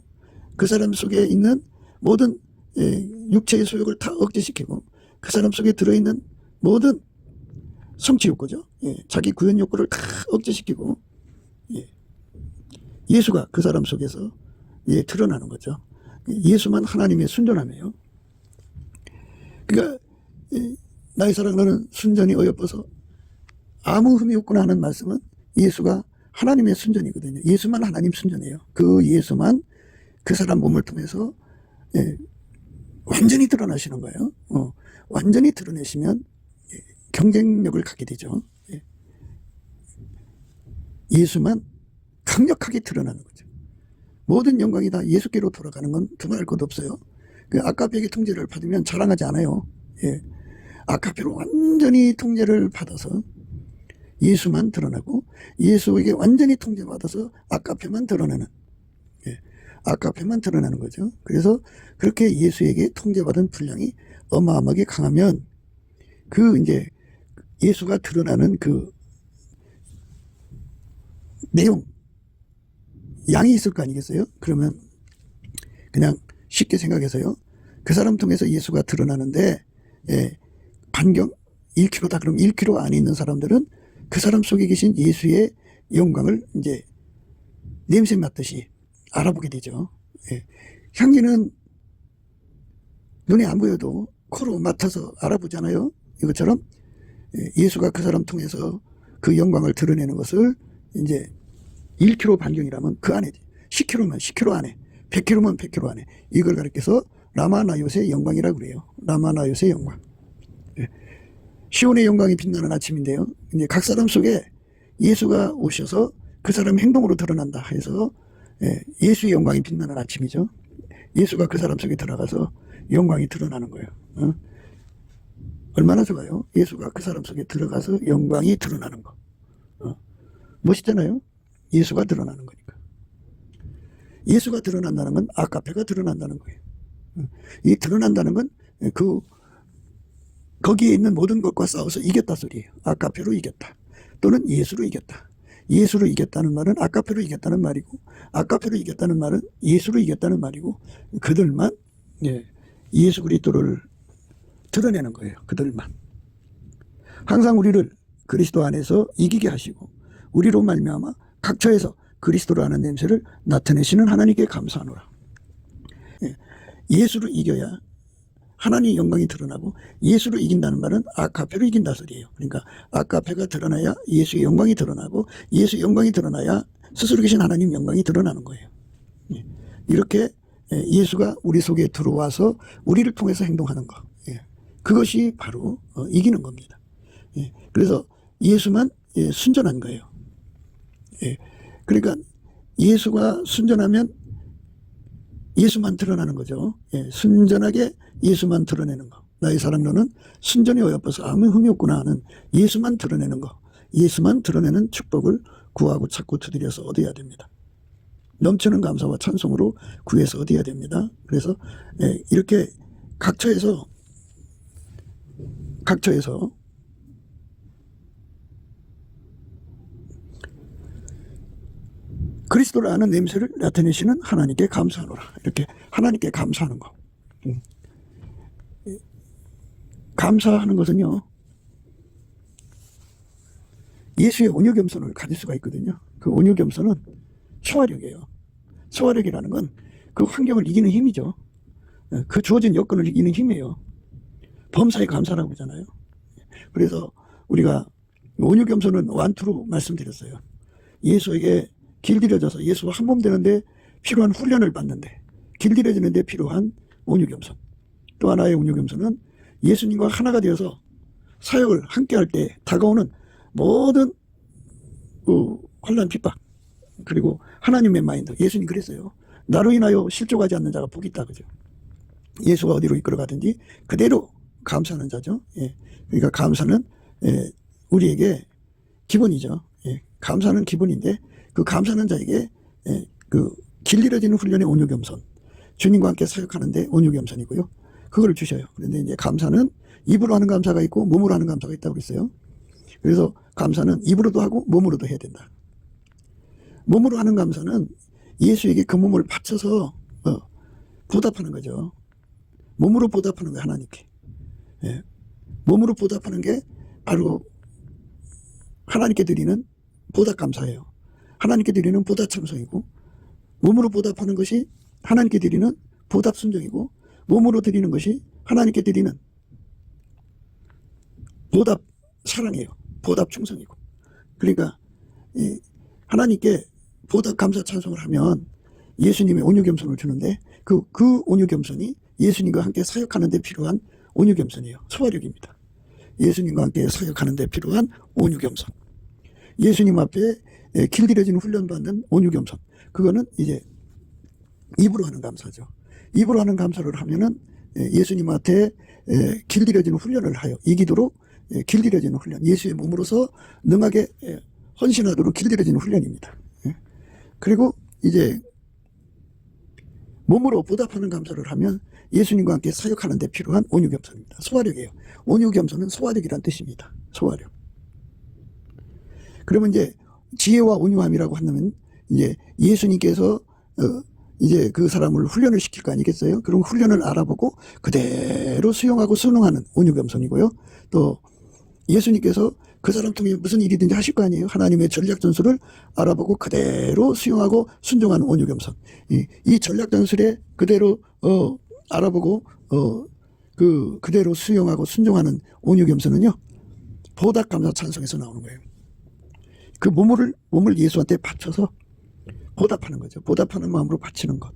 S1: 그 사람 속에 있는 모든 육체의 소욕을 다 억제시키고 그 사람 속에 들어있는 모든 성취 욕구죠. 자기 구현 욕구를 다 억제시키고 예수가 그 사람 속에서 드러나는 거죠. 예수만 하나님의 순전함이에요. 그러니까 나의 사랑 너는 순전히 어여뻐서 아무 흠이 없구나 하는 말씀은 예수가 하나님의 순전이거든요. 예수만 하나님 순전이에요. 그 예수만 그 사람 몸을 통해서 완전히 드러나시는 거예요. 완전히 드러내시면 경쟁력을 갖게 되죠. 예수만 강력하게 드러나는 거죠. 모든 영광이 다 예수께로 돌아가는 건 두말할 것 없어요. 그 아카페에게 통제를 받으면 자랑하지 않아요. 아카페로 완전히 통제를 받아서 예수만 드러나고 예수에게 완전히 통제받아서 아카페만 드러내는 아카페만 드러나는 거죠. 그래서 그렇게 예수에게 통제받은 분량이 어마어마하게 강하면 그 이제 예수가 드러나는 그 내용 양이 있을 거 아니겠어요? 그러면 그냥 쉽게 생각해서요. 그 사람 통해서 예수가 드러나는데 반경 1km다. 그럼 1km 안에 있는 사람들은 그 사람 속에 계신 예수의 영광을 이제 냄새 맡듯이 알아보게 되죠. 향기는 눈에 안 보여도 코로 맡아서 알아보잖아요. 이것처럼 예수가 그 사람 통해서 그 영광을 드러내는 것을 이제 1km 반경이라면 그 안에 10km면 10km 안에 100km면 100km 안에 이걸 가리켜서 라마나요스의 영광이라고 그래요. 라마나요스의 영광. 시온의 영광이 빛나는 아침인데요. 이제 각 사람 속에 예수가 오셔서 그 사람 행동으로 드러난다 해서 예수의 영광이 빛나는 아침이죠. 예수가 그 사람 속에 들어가서 영광이 드러나는 거예요. 얼마나 좋아요. 예수가 그 사람 속에 들어가서 영광이 드러나는 거. 멋있잖아요. 예수가 드러나는 거니까. 예수가 드러난다는 건 아카페가 드러난다는 거예요. 이 드러난다는 건 거기에 있는 모든 것과 싸워서 이겼다 소리예요. 아카페로 이겼다. 또는 예수로 이겼다. 예수로 이겼다는 말은 아카페로 이겼다는 말이고 아카페로 이겼다는 말은 예수로 이겼다는 말이고 그들만 예수 그리스도를 드러내는 거예요. 그들만. 항상 우리를 그리스도 안에서 이기게 하시고 우리로 말미암아 각처에서 그리스도를 아는 냄새를 나타내시는 하나님께 감사하노라. 예수를 이겨야 하나님의 영광이 드러나고 예수를 이긴다는 말은 아카페로 이긴다 소리예요. 그러니까 아카페가 드러나야 예수의 영광이 드러나고 예수의 영광이 드러나야 스스로 계신 하나님 영광이 드러나는 거예요. 이렇게 예수가 우리 속에 들어와서 우리를 통해서 행동하는 것. 그것이 바로 이기는 겁니다. 그래서 예수만 순전한 거예요. 그러니까 예수가 순전하면 예수만 드러나는 거죠. 순전하게 예수만 드러내는 거. 나의 사랑 너는 순전히 어여뻐서 아무 흠이 없구나 하는 예수만 드러내는 거. 예수만 드러내는 축복을 구하고 찾고 두드려서 얻어야 됩니다. 넘치는 감사와 찬송으로 구해서 얻어야 됩니다. 그래서 이렇게 각처에서 그리스도를 아는 냄새를 나타내시는 하나님께 감사하노라. 이렇게 하나님께 감사하는 거. 감사하는 것은요, 예수의 온유겸손을 가질 수가 있거든요. 그 온유겸손은 소화력이에요. 소화력이라는 건 그 환경을 이기는 힘이죠. 그 주어진 여건을 이기는 힘이에요. 범사에 감사라고 하잖아요. 그래서 우리가 온유겸손은 완투로 말씀드렸어요. 예수에게 길들여져서 예수와 한 몸 되는데 필요한 훈련을 받는데 길들여지는데 필요한 온유겸손. 또 하나의 온유겸손은 예수님과 하나가 되어서 사역을 함께할 때 다가오는 모든 환난 핍박 그리고 하나님의 마인드. 예수님 그랬어요. 나로 인하여 실족하지 않는 자가 복이 있다 그죠. 예수가 어디로 이끌어가든지 그대로 감사하는 자죠. 그러니까 감사는 우리에게 기본이죠. 감사는 기본인데 그 감사하는 자에게 그 길들여지는 훈련의 온유겸손, 주님과 함께 사역하는데 온유겸손이고요. 그걸 주셔요. 그런데 이제 감사는 입으로 하는 감사가 있고 몸으로 하는 감사가 있다고 그랬어요. 그래서 감사는 입으로도 하고 몸으로도 해야 된다. 몸으로 하는 감사는 예수에게 그 몸을 바쳐서 보답하는 거죠. 몸으로 보답하는 거예요, 하나님께. 예. 몸으로 보답하는 게 바로 하나님께 드리는 보답 감사예요. 하나님께 드리는 보답 참성이고, 몸으로 보답하는 것이 하나님께 드리는 보답 순종이고, 몸으로 드리는 것이 하나님께 드리는 보답 사랑이에요. 보답 충성이고. 그러니까 하나님께 보답 감사 찬송을 하면 예수님의 온유겸손을 주는데 그 온유겸손이 예수님과 함께 사역하는 데 필요한 온유겸손이에요. 소화력입니다. 예수님과 함께 사역하는 데 필요한 온유겸손. 예수님 앞에 길들여지는 훈련받는 온유겸손. 그거는 이제 입으로 하는 감사죠. 입으로 하는 감사를 하면은 예수님 앞에 길들여지는 훈련을 하여 이 기도로 길들여지는 훈련. 예수의 몸으로서 능하게 헌신하도록 길들여지는 훈련입니다. 그리고 이제 몸으로 보답하는 감사를 하면 예수님과 함께 사역하는 데 필요한 온유겸손입니다. 소화력이에요. 온유겸손은 소화력이란 뜻입니다. 소화력. 그러면 이제 지혜와 온유함이라고 하면 이제 예수님께서 이제 그 사람을 훈련을 시킬 거 아니겠어요? 그럼 훈련을 알아보고 그대로 수용하고 순응하는 온유겸손이고요. 또 예수님께서 그 사람 통해 무슨 일이든지 하실 거 아니에요? 하나님의 전략 전술을 알아보고 그대로 수용하고 순종하는 온유겸손. 이 전략 전술에 그대로 알아보고 그대로 수용하고 순종하는 온유겸손은요, 보답 감사 찬송에서 나오는 거예요. 그 몸을 예수한테 바쳐서 보답하는 거죠. 보답하는 마음으로 바치는 것.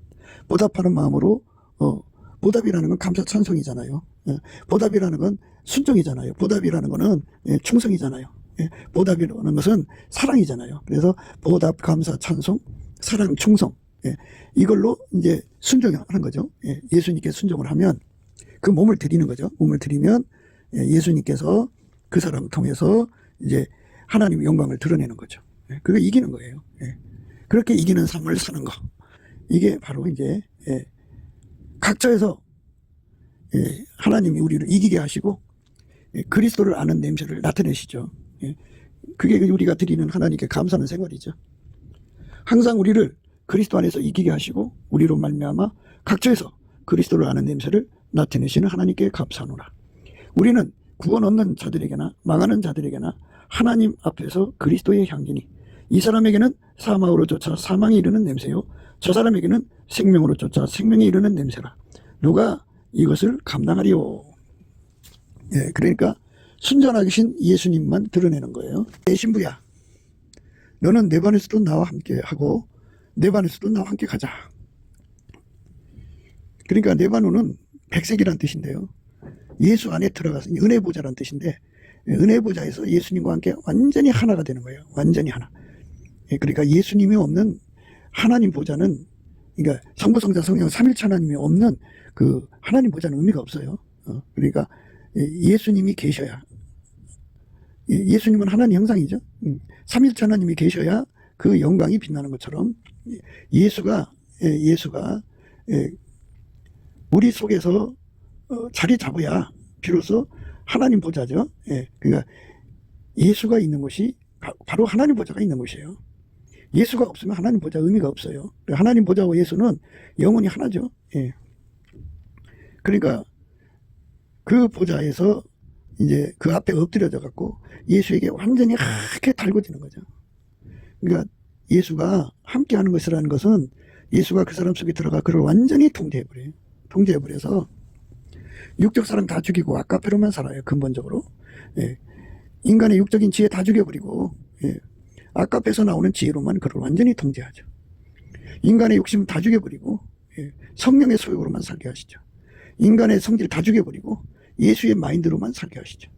S1: 보답하는 마음으로 보답이라는 건 감사 찬송이잖아요. 보답이라는 건 순종이잖아요. 보답이라는 거는 충성이잖아요. 보답이라는 것은 사랑이잖아요. 그래서 보답, 감사, 찬송, 사랑, 충성. 이걸로 이제 순종하는 거죠. 예수님께 순종을 하면 그 몸을 드리는 거죠. 몸을 드리면 예수님께서 그 사람을 통해서 이제 하나님의 영광을 드러내는 거죠. 그게 이기는 거예요. 그렇게 이기는 삶을 사는 거. 이게 바로 이제 각처에서 하나님이 우리를 이기게 하시고 그리스도를 아는 냄새를 나타내시죠. 그게 우리가 드리는 하나님께 감사하는 생활이죠. 항상 우리를 그리스도 안에서 이기게 하시고 우리로 말미암아 각처에서 그리스도를 아는 냄새를 나타내시는 하나님께 감사하노라. 우리는 구원 얻는 자들에게나 망하는 자들에게나 하나님 앞에서 그리스도의 향기니 이 사람에게는 사망으로 쫓아 사망에 이르는 냄새요, 저 사람에게는 생명으로 쫓아 생명에 이르는 냄새라. 누가 이것을 감당하리요. 그러니까 순전하신 예수님만 드러내는 거예요. 내 신부야, 너는 내 반에서도 나와 함께 하고 내 반에서도 나와 함께 가자. 그러니까 내 반우는 백색이란 뜻인데요, 예수 안에 들어가서 은혜 보좌란 뜻인데 은혜 보좌에서 예수님과 함께 완전히 하나가 되는 거예요. 완전히 하나. 그러니까 예수님이 없는 하나님 보좌는, 그러니까 성부 성자 성령 삼일체 하나님이 없는 그 하나님 보좌는 의미가 없어요. 그러니까 예수님이 계셔야, 예수님은 하나님 형상이죠. 삼일체 하나님이 계셔야 그 영광이 빛나는 것처럼 예수가 우리 속에서 자리 잡아야 비로소 하나님 보좌죠. 그러니까 예수가 있는 곳이 바로 하나님 보좌가 있는 곳이에요. 예수가 없으면 하나님 보좌 의미가 없어요. 하나님 보좌와 예수는 영원히 하나죠. 그러니까 그 보좌에서 이제 그 앞에 엎드려져 갖고 예수에게 완전히 하얗게 달궈지는 거죠. 그러니까 예수가 함께 하는 것이라는 것은 예수가 그 사람 속에 들어가 그를 완전히 통제해버려요. 통제해버려서 육적 사람 다 죽이고 아까페로만 살아요. 근본적으로. 인간의 육적인 지혜 다 죽여버리고 아까페에서 나오는 지혜로만 그를 완전히 통제하죠. 인간의 욕심 다 죽여버리고 성령의 소욕으로만 살게 하시죠. 인간의 성질 다 죽여버리고 예수의 마인드로만 살게 하시죠.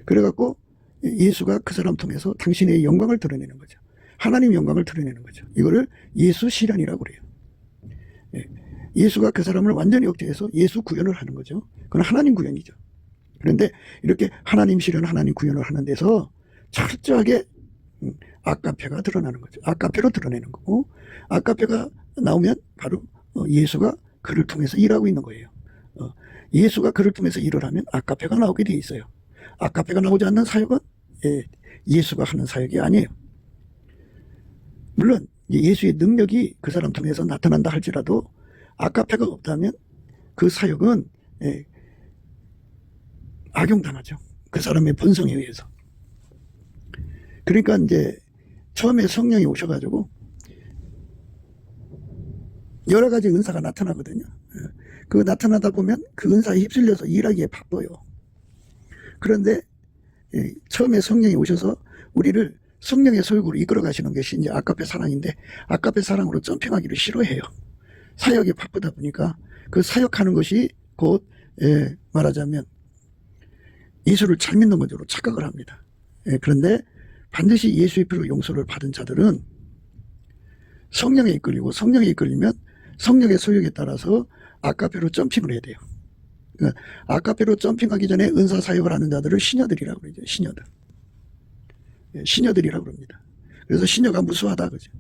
S1: 그래갖고 예수가 그 사람 통해서 당신의 영광을 드러내는 거죠. 하나님 영광을 드러내는 거죠. 이거를 예수 실현이라고 그래요. 예수가 그 사람을 완전히 억제해서 예수 구현을 하는 거죠. 그건 하나님 구현이죠. 그런데 이렇게 하나님 실현, 하나님 구현을 하는 데서 철저하게 아까페가 드러나는 거죠. 아까페로 드러내는 거고, 아까페가 나오면 바로 예수가 그를 통해서 일하고 있는 거예요. 예수가 그를 통해서 일을 하면 아카페가 나오게 돼 있어요. 아카페가 나오지 않는 사역은 예수가 하는 사역이 아니에요. 물론 예수의 능력이 그 사람 통해서 나타난다 할지라도 아카페가 없다면 그 사역은 악용당하죠. 그 사람의 본성에 의해서. 그러니까 이제 처음에 성령이 오셔가지고 여러 가지 은사가 나타나거든요. 그 나타나다 보면 그 은사에 휩쓸려서 일하기에 바빠요. 그런데 처음에 성령이 오셔서 우리를 성령의 소욕으로 이끌어 가시는 것이 이제 아카페 사랑인데, 아카페 사랑으로 점핑하기를 싫어해요. 사역에 바쁘다 보니까 그 사역하는 것이 곧 말하자면 예수를 잘 믿는 것으로 착각을 합니다. 그런데 반드시 예수의 피로 용서를 받은 자들은 성령에 이끌리고, 성령에 이끌리면 성령의 소욕에 따라서 아카페로 점핑을 해야 돼요. 그러니까 아카페로 점핑하기 전에 은사 사역을 하는 자들을 시녀들이라고 그러죠. 시녀들. 시녀들이라고 그럽니다. 그래서 시녀가 무수하다 그죠.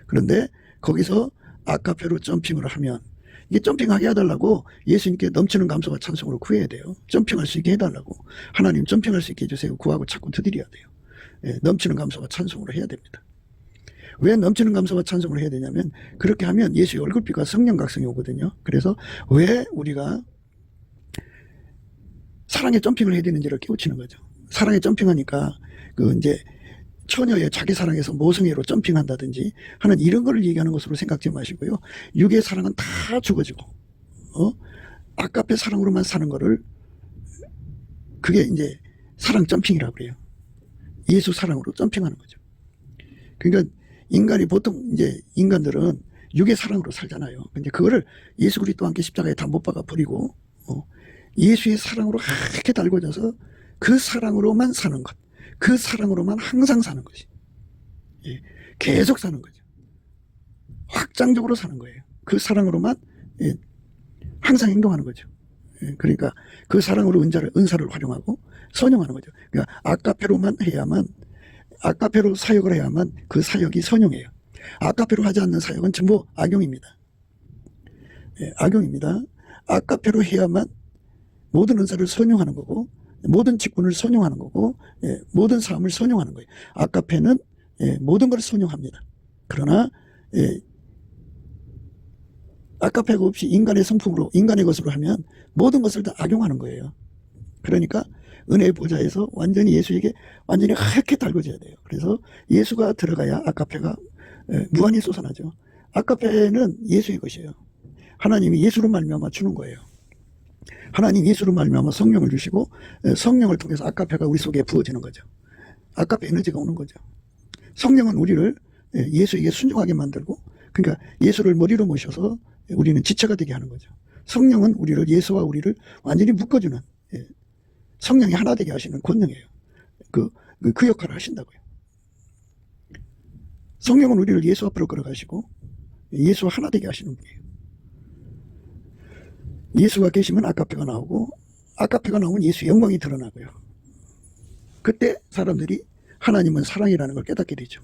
S1: 그런데 거기서 아카페로 점핑을 하면, 이게 점핑하게 해달라고 예수님께 넘치는 감사와 찬송으로 구해야 돼요. 점핑할 수 있게 해달라고. 하나님 점핑할 수 있게 해주세요. 구하고 자꾸 두드려야 돼요. 넘치는 감사와 찬송으로 해야 됩니다. 왜 넘치는 감사와 찬송을 해야 되냐면, 그렇게 하면 예수의 얼굴빛과 성령 각성이 오거든요. 그래서 왜 우리가 사랑의 점핑을 해야 되는지를 깨우치는 거죠. 사랑에 점핑하니까 그 이제 처녀의 자기 사랑에서 모성애로 점핑한다든지 하는 이런 걸 얘기하는 것으로 생각지 마시고요. 육의 사랑은 다 죽어지고 아카페 사랑으로만 사는 거를, 그게 이제 사랑 점핑이라고 그래요. 예수 사랑으로 점핑하는 거죠. 그러니까 인간이 보통 이제 인간들은 육의 사랑으로 살잖아요. 근데 그거를 예수 그리스도와 함께 십자가에 다 못 박아 버리고 예수의 사랑으로 이렇게 달궈져서 그 사랑으로만 사는 것, 그 사랑으로만 항상 사는 것이, 계속 사는 거죠. 확장적으로 사는 거예요. 그 사랑으로만 항상 행동하는 거죠. 그러니까 그 사랑으로 은사를 활용하고 선용하는 거죠. 그러니까 아카페로만 해야만, 아카페로 사역을 해야만 그 사역이 선용해요. 아카페로 하지 않는 사역은 전부 악용입니다. 악용입니다. 아카페로 해야만 모든 은사를 선용하는 거고, 모든 직분을 선용하는 거고, 모든 삶을 선용하는 거예요. 아카페는 모든 걸 선용합니다. 그러나 아카페가 없이 인간의 성품으로, 인간의 것으로 하면 모든 것을 다 악용하는 거예요. 그러니까 은혜의 보좌에서 완전히 예수에게 완전히 하얗게 달궈져야 돼요. 그래서 예수가 들어가야 아카페가 무한히 솟아나죠. 아카페는 예수의 것이에요. 하나님이 예수로 말미암아 주는 거예요. 하나님 예수로 말미암아 성령을 주시고, 성령을 통해서 아카페가 우리 속에 부어지는 거죠. 아카페 에너지가 오는 거죠. 성령은 우리를 예수에게 순종하게 만들고, 그러니까 예수를 머리로 모셔서 우리는 지체가 되게 하는 거죠. 성령은 우리를, 예수와 우리를 완전히 묶어주는, 성령이 하나 되게 하시는 권능이에요. 그 역할을 하신다고요. 성령은 우리를 예수 앞으로 걸어가시고 예수와 하나 되게 하시는 분이에요. 예수가 계시면 아카페가 나오고, 아카페가 나오면 예수의 영광이 드러나고요. 그때 사람들이 하나님은 사랑이라는 걸 깨닫게 되죠.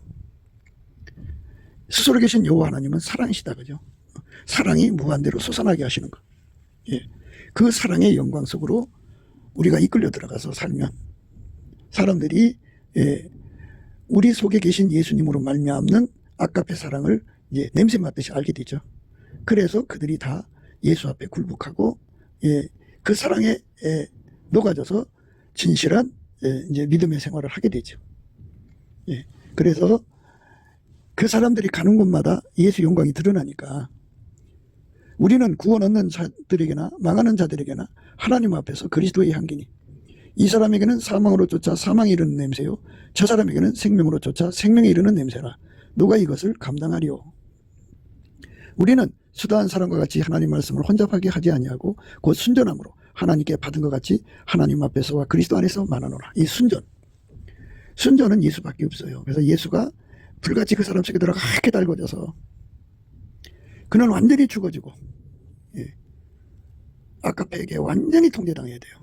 S1: 스스로 계신 여호와 하나님은 사랑이시다 그죠. 사랑이 무한대로 솟아나게 하시는 것. 그 사랑의 영광 속으로 우리가 이끌려 들어가서 살면 사람들이 우리 속에 계신 예수님으로 말미암는 아카페 사랑을 이제 냄새 맡듯이 알게 되죠. 그래서 그들이 다 예수 앞에 굴복하고 그 사랑에 녹아져서 진실한 이제 믿음의 생활을 하게 되죠. 그래서 그 사람들이 가는 곳마다 예수 영광이 드러나니까 우리는 구원 얻는 자들에게나 망하는 자들에게나 하나님 앞에서 그리스도의 향기니, 이 사람에게는 사망으로 쫓아 사망에 이르는 냄새요, 저 사람에게는 생명으로 쫓아 생명에 이르는 냄새라. 누가 이것을 감당하리요. 우리는 수다한 사람과 같이 하나님 말씀을 혼잡하게 하지 아니하고 곧 순전함으로 하나님께 받은 것 같이 하나님 앞에서와 그리스도 안에서 만나노라. 이 순전은 예수밖에 없어요. 그래서 예수가 불같이 그 사람 속에 들어가 하얗게 달궈져서 그는 완전히 죽어지고 아카페에게 완전히 통제당해야 돼요.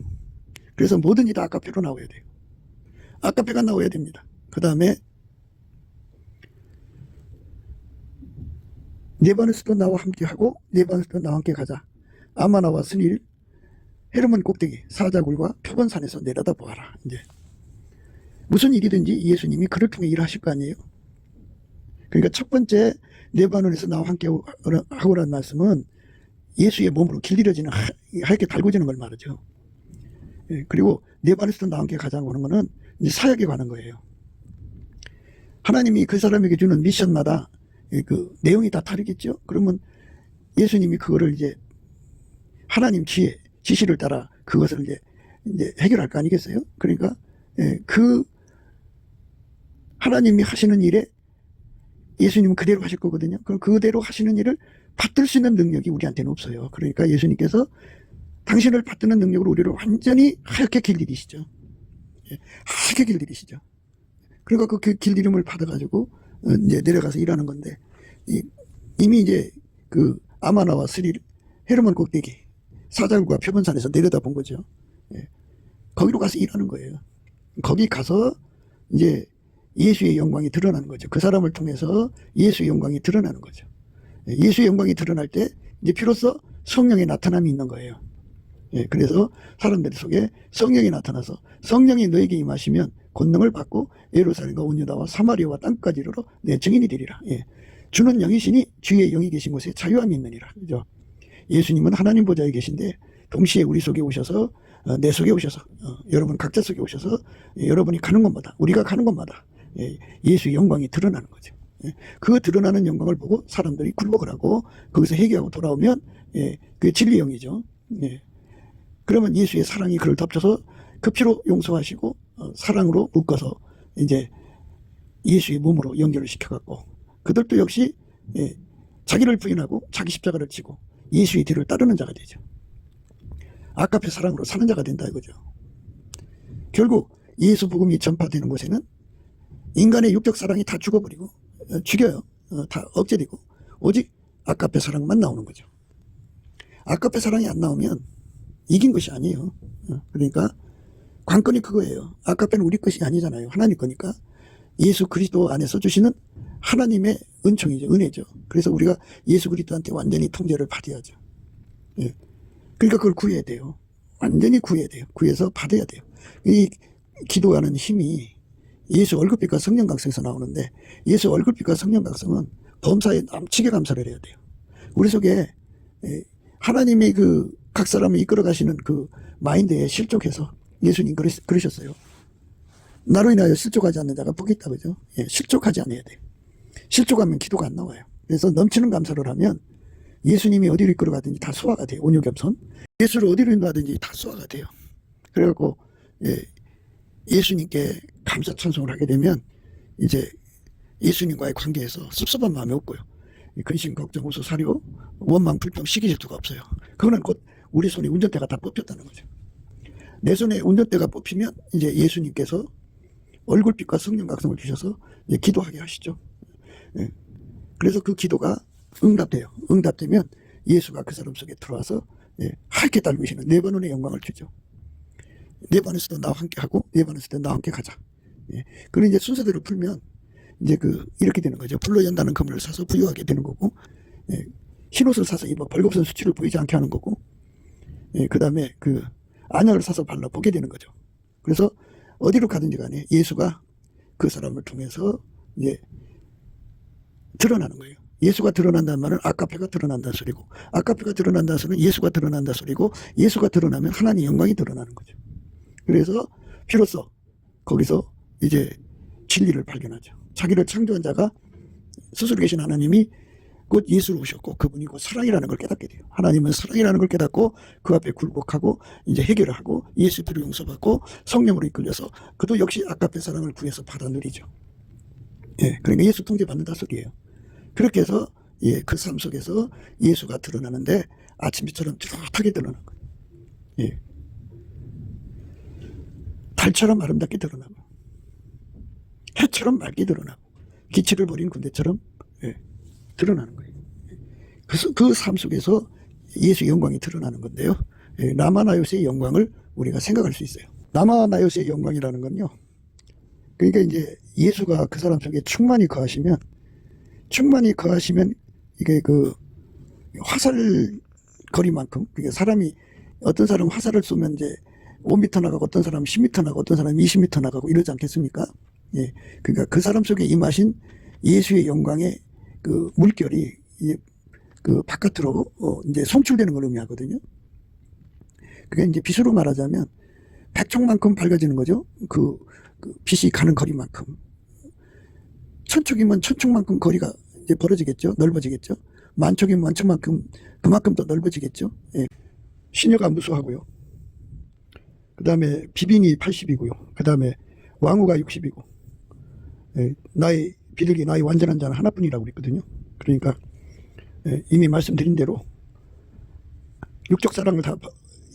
S1: 그래서 뭐든지 다 아카페로 나와야 돼요. 아카페가 나와야 됩니다. 그 다음에 내 반에서도 나와 함께하고 내 반에서도 나와 함께 가자. 아마나와 스닐 헤르몬 꼭대기 사자굴과 표본산에서 내려다 보아라. 이제 무슨 일이든지 예수님이 그를 통해 일하실 거 아니에요. 그러니까 첫 번째 내 반원에서 나와 함께 하고라는 말씀은 예수의 몸으로 길들여지는 하얗게 달궈지는 걸 말하죠. 예, 그리고 내 반에서도 나와 함께 가자고 하는 거는 이제 사역에 관한 거예요. 하나님이 그 사람에게 주는 미션마다 그 내용이 다 다르겠죠. 그러면 예수님이 그거를 이제 하나님 지시를 따라 그것을 이제 해결할 거 아니겠어요? 그러니까 그 하나님이 하시는 일에 예수님은 그대로 하실 거거든요. 그럼 그대로 하시는 일을 받들 수 있는 능력이 우리한테는 없어요. 그러니까 예수님께서 당신을 받드는 능력으로 우리를 완전히 하얗게 길들이시죠. 하얗게 길들이시죠. 그러니까 그 길들임을 받아가지고 이제 내려가서 일하는 건데 이미 이제 그 아마나와 스릴 헤르몬 꼭대기 사자굴과 표본산에서 내려다 본 거죠. 거기로 가서 일하는 거예요. 거기 가서 이제 예수의 영광이 드러나는 거죠. 그 사람을 통해서 예수의 영광이 드러나는 거죠. 예수의 영광이 드러날 때 이제 비로소 성령의 나타남이 있는 거예요. 그래서 사람들 속에 성령이 나타나서 성령이 너에게 임하시면 권능을 받고 예루살렘과 온 유다와 사마리아와 땅까지 이르러 내 증인이 되리라. 주는 영이시니 주의 영이 계신 곳에 자유함이 있느니라. 그죠? 예수님은 하나님 보좌에 계신데 동시에 우리 속에 오셔서 내 속에 오셔서 여러분 각자 속에 오셔서 여러분이 가는 곳마다 우리가 가는 곳마다 예수의 영광이 드러나는 거죠. 그 드러나는 영광을 보고 사람들이 굴복을 하고 거기서 회개하고 돌아오면 그게 진리의 영이죠. 그러면 예수의 사랑이 그를 덮쳐서 그 피로 용서하시고 사랑으로 묶어서 이제 예수의 몸으로 연결을 시켜갖고 그들도 역시 자기를 부인하고 자기 십자가를 지고 예수의 뒤를 따르는 자가 되죠. 아까페 사랑으로 사는 자가 된다 이거죠. 결국 예수 복음이 전파되는 곳에는 인간의 육적 사랑이 다 죽어버리고 죽여요. 다 억제되고 오직 아까페 사랑만 나오는 거죠. 아까페 사랑이 안 나오면 이긴 것이 아니에요. 그러니까 관건이 그거예요. 아까페는 우리 것이 아니잖아요. 하나님 거니까 예수 그리스도 안에서 주시는 하나님의 은총이죠. 은혜죠. 그래서 우리가 예수 그리스도한테 완전히 통제를 받아야죠. 그러니까 그걸 구해야 돼요. 완전히 구해야 돼요. 구해서 받아야 돼요. 이 기도하는 힘이 예수 얼굴빛과 성령 각성에서 나오는데 예수 얼굴빛과 성령 각성은 범사에 남치게 감사를 해야 돼요. 우리 속에 하나님이 그 각 사람을 이끌어 가시는 그 마인드에 실족해서 예수님 그러셨어요. 나로 인하여 실족하지 않는 자가 복이 있다 그죠? 실족하지 않아야 돼요. 실족하면 기도가 안 나와요. 그래서 넘치는 감사를 하면 예수님이 어디로 이끌어 가든지 다 소화가 돼요. 온유겸손. 예수를 어디로 인도하든지 다 소화가 돼요. 그래갖고 예수님께 감사 찬송을 하게 되면 이제 예수님과의 관계에서 섭섭한 마음이 없고요. 근심 걱정 호소 사료 원망 불평 시기 질투가 없어요. 그거는 곧 우리 손에 운전대가 다 뽑혔다는 거죠. 내 손에 운전대가 뽑히면 이제 예수님께서 얼굴빛과 성령 각성을 주셔서 이제 기도하게 하시죠. 그래서 그 기도가 응답돼요. 응답되면 예수가 그 사람 속에 들어와서 하얗게 달구시는 네 번의 영광을 주죠. 네 번에서도 나와 함께 하고 네 번에서도 나와 함께 가자. 그런 이제 순서대로 풀면 이제 이렇게 되는 거죠. 불로 연다는 그물을 사서 부유하게 되는 거고, 흰옷을 사서 입어 벌거벗은 수치를 보이지 않게 하는 거고, 그 다음에 안약을 사서 발라 보게 되는 거죠. 그래서 어디로 가든지 간에 예수가 그 사람을 통해서 이제 드러나는 거예요. 예수가 드러난다는 말은 아까페가 드러난다는 소리고, 아까페가 드러난다는 소리는 예수가 드러난다는 소리고, 예수가 드러나면 하나님의 영광이 드러나는 거죠. 그래서 비로소 거기서 이제 진리를 발견하죠. 자기를 창조한 자가 스스로 계신 하나님이 곧 예수로 오셨고 그분이 곧 사랑이라는 걸 깨닫게 돼요. 하나님은 사랑이라는 걸 깨닫고 그 앞에 굴복하고 이제 해결을 하고 예수 피로 용서받고 성령으로 이끌려서 그도 역시 아까페 사랑을 구해서 받아 누리죠. 그러니까 예수 통제 받는다 소리예요. 그렇게 해서 그 삶 속에서 예수가 드러나는데 아침비처럼 뚜렷하게 드러나는 거예요. 달처럼 아름답게 드러나고 해처럼 맑게 드러나고 기치를 버린 군대처럼 드러나는 거예요. 그래서 그 삶 속에서 예수의 영광이 드러나는 건데요. 라마나요스의 영광을 우리가 생각할 수 있어요. 라마나요스의 영광이라는 건요. 그러니까 이제 예수가 그 사람 속에 충만히 거하시면 이게 그 화살 거리만큼, 그게 사람이, 어떤 사람은 화살을 쏘면 이제 5m 나가고, 어떤 사람은 10m 나가고, 어떤 사람은 20m 나가고 이러지 않겠습니까? 예. 그러니까 그 사람 속에 임하신 예수의 영광의 그 물결이 그 바깥으로 이제 송출되는 걸 의미하거든요. 그게 이제 빛으로 말하자면 백촉만큼 밝아지는 거죠. 그 빛이 가는 거리만큼. 천촉이면 천촉만큼 거리가 이제 벌어지겠죠. 넓어지겠죠. 만촉이면 만촉만큼 그만큼 더 넓어지겠죠. 예. 신여가 무수하고요. 그 다음에 비빈이 80이고요. 그 다음에 왕후가 60이고, 예. 나의 비둘기, 나의 완전한 자는 하나뿐이라고 그랬거든요. 그러니까 예. 이미 말씀드린 대로 육적 사랑을 다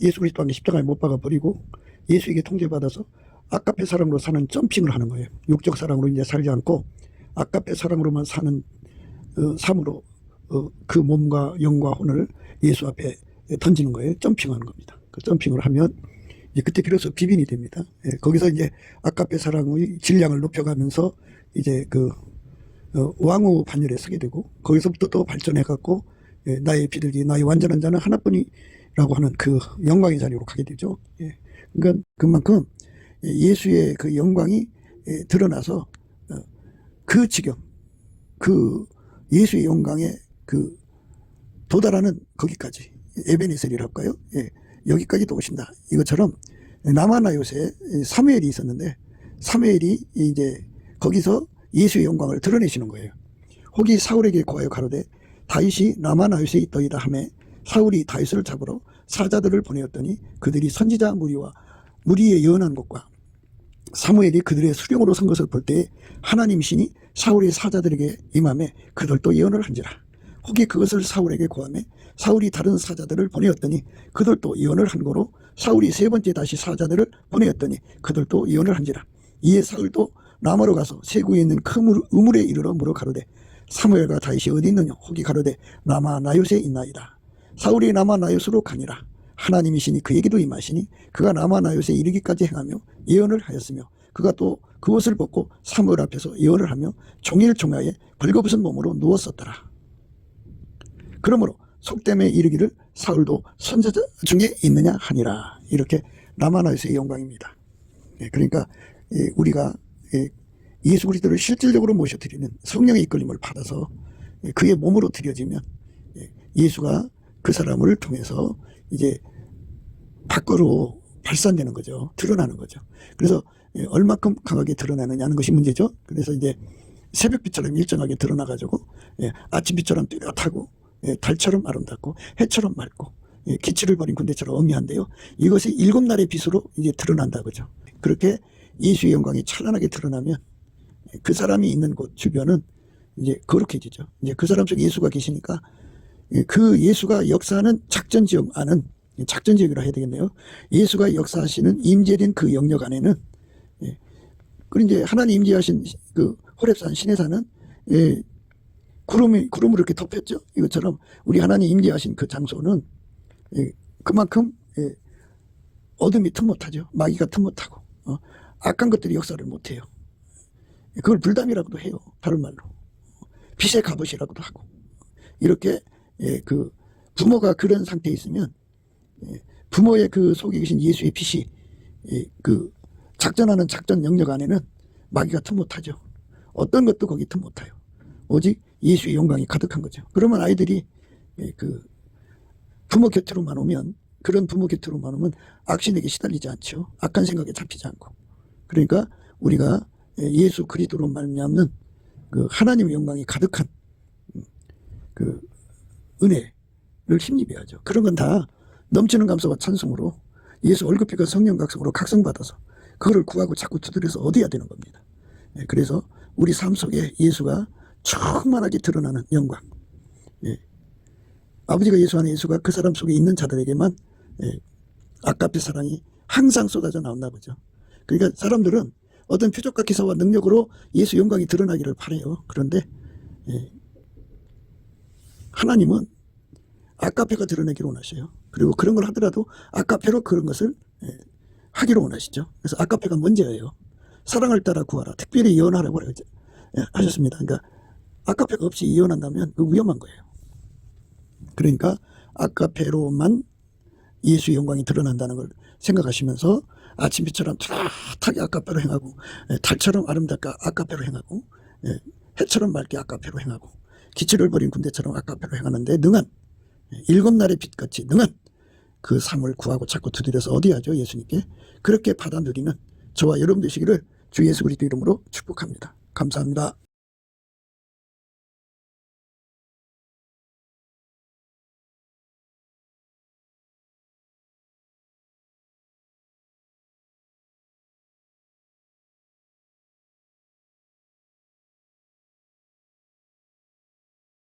S1: 예수 그리스도 안에 십자가에 못 박아 버리고 예수에게 통제받아서 아까페 사랑으로 사는 점핑을 하는 거예요. 육적 사랑으로 이제 살지 않고 아까페 사랑으로만 사는 삶으로 그 몸과 영과 혼을 예수 앞에 던지는 거예요. 점핑하는 겁니다. 그 점핑을 하면 이제 그때 비로소 비빈이 됩니다. 예, 거기서 이제 아까페 사랑의 질량을 높여가면서 이제 그 왕후 반열에 서게 되고, 거기서부터 또 발전해 갖고 예, 나의 비둘기, 나의 완전한 자는 하나뿐이라고 하는 그 영광의 자리로 가게 되죠. 예, 그러니까 그만큼 예수의 그 영광이 드러나서 그 지경, 그 예수의 영광에 그 도달하는 거기까지, 에베네셀이라고 할까요? 예, 여기까지도 오신다. 이것처럼 남아나 요새 사무엘이 있었는데, 사무엘이 이제 거기서 예수의 영광을 드러내시는 거예요. 혹이 사울에게 고하여 가로되 다윗이 남아나 요새 있더이다 하매 사울이 다윗을 잡으러 사자들을 보내었더니 그들이 선지자 무리의 예언한 것과 사무엘이 그들의 수령으로 선 것을 볼 때에 하나님 신이 사울의 사자들에게 임하매 그들도 예언을 한지라. 혹이 그것을 사울에게 고하매 사울이 다른 사자들을 보내었더니 그들도 예언을 한 거로 사울이 세 번째 다시 사자들을 보내었더니 그들도 예언을 한지라. 이에 사울도 남으로 가서 세구에 있는 큰 우물에 이르러 물어 가로되 사무엘과 다윗이 어디 있느냐. 혹이 가로되 남아 나요스에 있나이다. 사울이 남아 나요스로 가니라. 하나님이시니 그에게도 임하시니 그가 남아 나요스에 이르기까지 행하며 예언을 하였으며 그가 또 그것을 벗고 사무엘 앞에서 예언을 하며 종일 종야에 벌거벗은 몸으로 누웠었더라. 그러므로 속됨에 이르기를 사울도 선지자 중에 있느냐 하니라. 이렇게 남아 나요스의 영광입니다. 그러니까 우리가 예수 그리스도를 실질적으로 모셔드리는 성령의 이끌림을 받아서 그의 몸으로 드려지면 예수가 그 사람을 통해서 이제 밖으로 발산되는 거죠. 드러나는 거죠. 그래서 얼마큼 강하게 드러나느냐는 것이 문제죠. 그래서 이제 새벽빛처럼 일정하게 드러나가지고 아침빛처럼 뚜렷하고 달처럼 아름답고 해처럼 맑고 기치를 버린 군대처럼 엄미한데요. 이것이 일곱 날의 빛으로 이제 드러난다 그죠. 그렇게 예수의 영광이 찬란하게 드러나면 그 사람이 있는 곳 주변은 이제 거룩해지죠. 이제 그 사람 속에 예수가 계시니까 그 예수가 역사하는 작전 지역 안은, 작전 지역이라 해야 되겠네요. 예수가 역사하시는 임재된 그 영역 안에는, 그리고 이제 하나님 임재하신 그 호렙산 시내산은 구름으로 이렇게 덮였죠. 이것처럼 우리 하나님 임재하신 그 장소는 그만큼 어둠이 틈 못하죠. 마귀가 틈 못하고 악한 것들이 역사를 못해요. 그걸 불담이라고도 해요. 다른 말로 빛의 갑옷이라고도 하고. 이렇게 그 부모가 그런 상태에 있으면 부모의 그 속에 계신 예수의 빛이 그 작전하는 작전 영역 안에는 마귀가 틈 못하죠. 어떤 것도 거기 틈 못해요. 오직 예수의 영광이 가득한 거죠. 그러면 아이들이 그 부모 곁으로만 오면, 그런 부모 곁으로만 오면 악신에게 시달리지 않죠. 악한 생각에 잡히지 않고. 그러니까 우리가 예수 그리스도로 말미암는 그 하나님의 영광이 가득한 그 은혜를 힘입어야죠. 그런 건 다 넘치는 감사와 찬송으로 예수 월급비가 성령 각성으로 각성받아서 그거를 구하고 자꾸 두드려서 얻어야 되는 겁니다. 그래서 우리 삶 속에 예수가 충만하게 드러나는 영광, 아버지가 예수하는 예수가 그 사람 속에 있는 자들에게만 아까페 사랑이 항상 쏟아져 나온다 보죠. 그러니까 사람들은 어떤 표적과 기사와 능력으로 예수 영광이 드러나기를 바라요. 그런데 하나님은 아까페가 드러내기를 원하셔요. 그리고 그런 걸 하더라도 아까페로 그런 것을 하기를 원하시죠. 그래서 아까페가 먼저예요. 사랑을 따라 구하라. 특별히 예언하라고 하셨습니다. 그러니까 아까페가 없이 예언한다면 그 위험한 거예요. 그러니까 아까페로만 예수의 영광이 드러난다는 걸 생각하시면서 아침비처럼 뚜렷하게 아까페로 행하고, 달처럼 아름답게 아까페로 행하고, 해처럼 맑게 아까페로 행하고, 기치를 버린 군대처럼 아까페로 행하는데 능한, 일곱 날의 빛같이 능한 그 삶을 구하고 찾고 두드려서 어디하죠? 예수님께. 그렇게 받아 누리는 저와 여러분 되시기를 주 예수 그리스도 이름으로 축복합니다. 감사합니다.